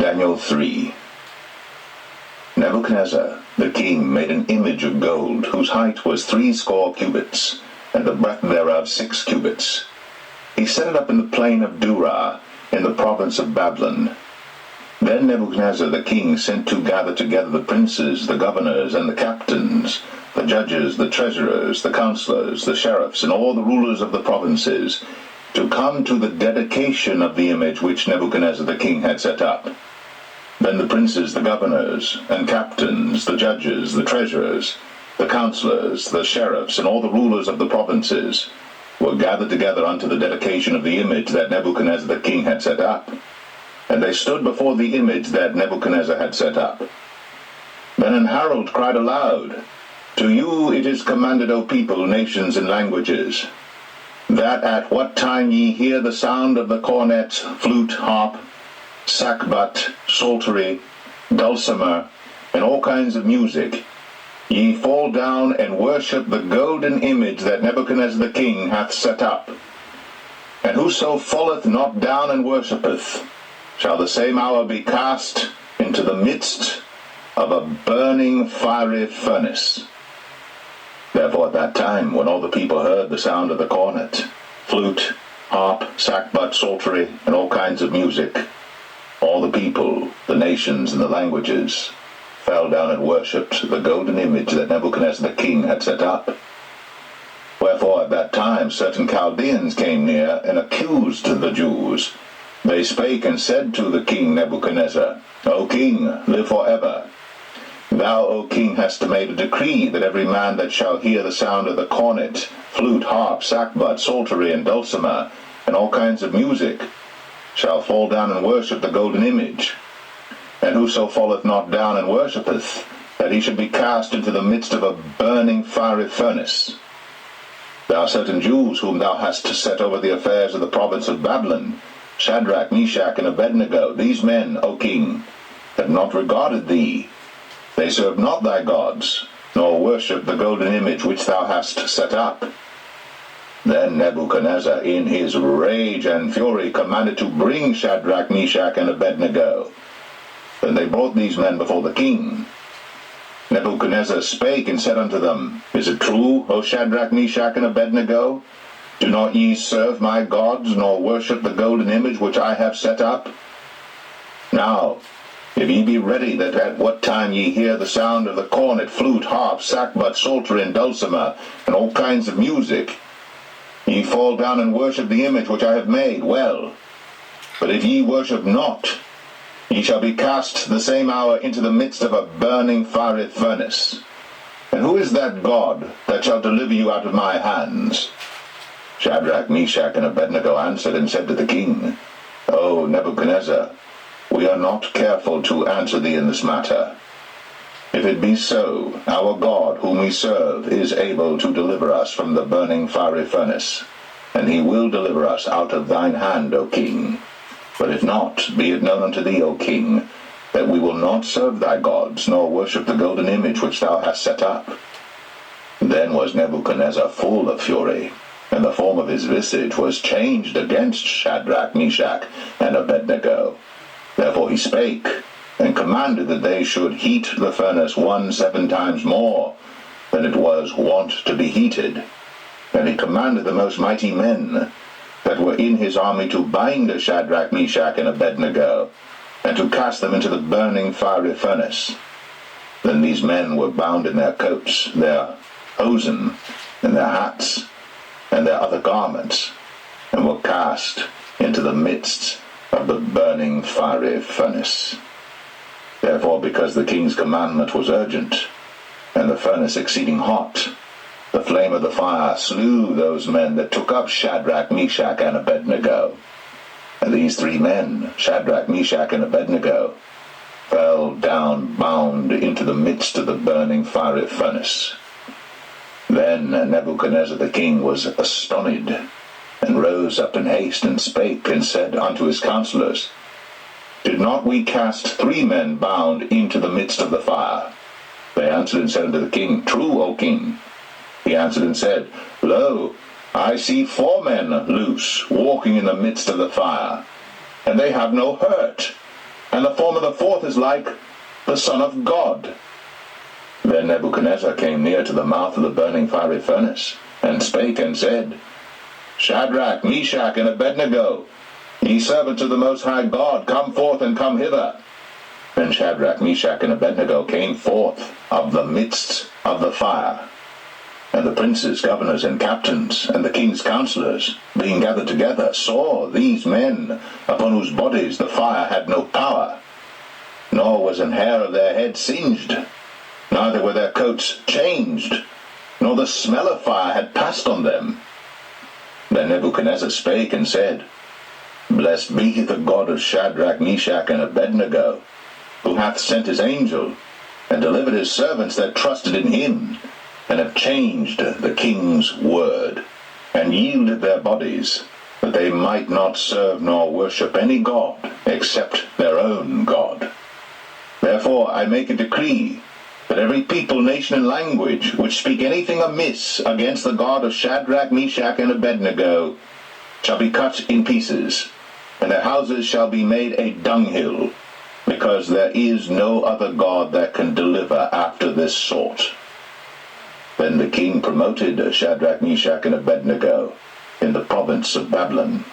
Daniel 3. Nebuchadnezzar the king made an image of gold, whose height was 60 cubits, and the breadth thereof 6 cubits. He set it up in the plain of Dura, in the province of Babylon. Then Nebuchadnezzar the king sent to gather together the princes, the governors, and the captains, the judges, the treasurers, the counselors, the sheriffs, and all the rulers of the provinces, to come to the dedication of the image which Nebuchadnezzar the king had set up. Then the princes, the governors, and captains, the judges, the treasurers, the counselors, the sheriffs, and all the rulers of the provinces were gathered together unto the dedication of the image that Nebuchadnezzar the king had set up. And they stood before the image that Nebuchadnezzar had set up. Then an herald cried aloud, To you it is commanded, O people, nations, and languages, that at what time ye hear the sound of the cornet, flute, harp, sackbut, psaltery, dulcimer, and all kinds of music, ye fall down and worship the golden image that Nebuchadnezzar the king hath set up. And whoso falleth not down and worshippeth, shall the same hour be cast into the midst of a burning fiery furnace. Therefore at that time, when all the people heard the sound of the cornet, flute, harp, sackbut, psaltery, and all kinds of music, all the people, the nations, and the languages fell down and worshipped the golden image that Nebuchadnezzar the king had set up. Wherefore at that time certain Chaldeans came near and accused the Jews. They spake and said to the king Nebuchadnezzar, O king, live forever. Thou, O king, hast made a decree that every man that shall hear the sound of the cornet, flute, harp, sackbut, psaltery, and dulcimer, and all kinds of music, shall fall down and worship the golden image. And whoso falleth not down and worshippeth, that he should be cast into the midst of a burning fiery furnace. There are certain Jews whom thou hast set over the affairs of the province of Babylon, Shadrach, Meshach, and Abednego. These men, O king, have not regarded thee. They serve not thy gods, nor worship the golden image which thou hast set up. Then Nebuchadnezzar, in his rage and fury, commanded to bring Shadrach, Meshach, and Abednego. Then they brought these men before the king. Nebuchadnezzar spake and said unto them, Is it true, O Shadrach, Meshach, and Abednego? Do not ye serve my gods, nor worship the golden image which I have set up? Now, if ye be ready, that at what time ye hear the sound of the cornet, flute, harp, sackbut, psaltery, and dulcimer, and all kinds of music, ye fall down and worship the image which I have made, well. But if ye worship not, ye shall be cast the same hour into the midst of a burning fiery furnace. And who is that God that shall deliver you out of my hands? Shadrach, Meshach, and Abednego answered and said to the king, O Nebuchadnezzar, we are not careful to answer thee in this matter. If it be so, our God, whom we serve, is able to deliver us from the burning fiery furnace, and he will deliver us out of thine hand, O king. But if not, be it known unto thee, O king, that we will not serve thy gods, nor worship the golden image which thou hast set up. Then was Nebuchadnezzar full of fury, and the form of his visage was changed against Shadrach, Meshach, and Abednego. Therefore he spake, and commanded that they should heat the furnace 7 times more than it was wont to be heated. And he commanded the most mighty men that were in his army to bind Shadrach, Meshach, and Abednego, and to cast them into the burning fiery furnace. Then these men were bound in their coats, their hosen, and their hats, and their other garments, and were cast into the midst of the burning fiery furnace. Therefore, because the king's commandment was urgent, and the furnace exceeding hot, the flame of the fire slew those men that took up Shadrach, Meshach, and Abednego. And these 3 men, Shadrach, Meshach, and Abednego, fell down bound into the midst of the burning fiery furnace. Then Nebuchadnezzar the king was astonished, and rose up in haste, and spake, and said unto his counselors, Did not we cast 3 men bound into the midst of the fire? They answered and said unto the king, True, O king. He answered and said, Lo, I see 4 men loose, walking in the midst of the fire, and they have no hurt, and the form of the fourth is like the Son of God. Then Nebuchadnezzar came near to the mouth of the burning fiery furnace, and spake and said, Shadrach, Meshach, and Abednego, ye servants of the Most High God, come forth and come hither. Then Shadrach, Meshach, and Abednego came forth of the midst of the fire. And the princes, governors, and captains, and the king's counselors, being gathered together, saw these men, upon whose bodies the fire had no power, nor was an hair of their head singed, neither were their coats changed, nor the smell of fire had passed on them. Then Nebuchadnezzar spake and said, Blessed be the God of Shadrach, Meshach, and Abednego, who hath sent his angel, and delivered his servants that trusted in him, and have changed the king's word, and yielded their bodies, that they might not serve nor worship any god except their own God. Therefore I make a decree, that every people, nation, and language which speak anything amiss against the God of Shadrach, Meshach, and Abednego shall be cut in pieces, and their houses shall be made a dunghill, because there is no other God that can deliver after this sort. Then the king promoted Shadrach, Meshach, and Abednego in the province of Babylon.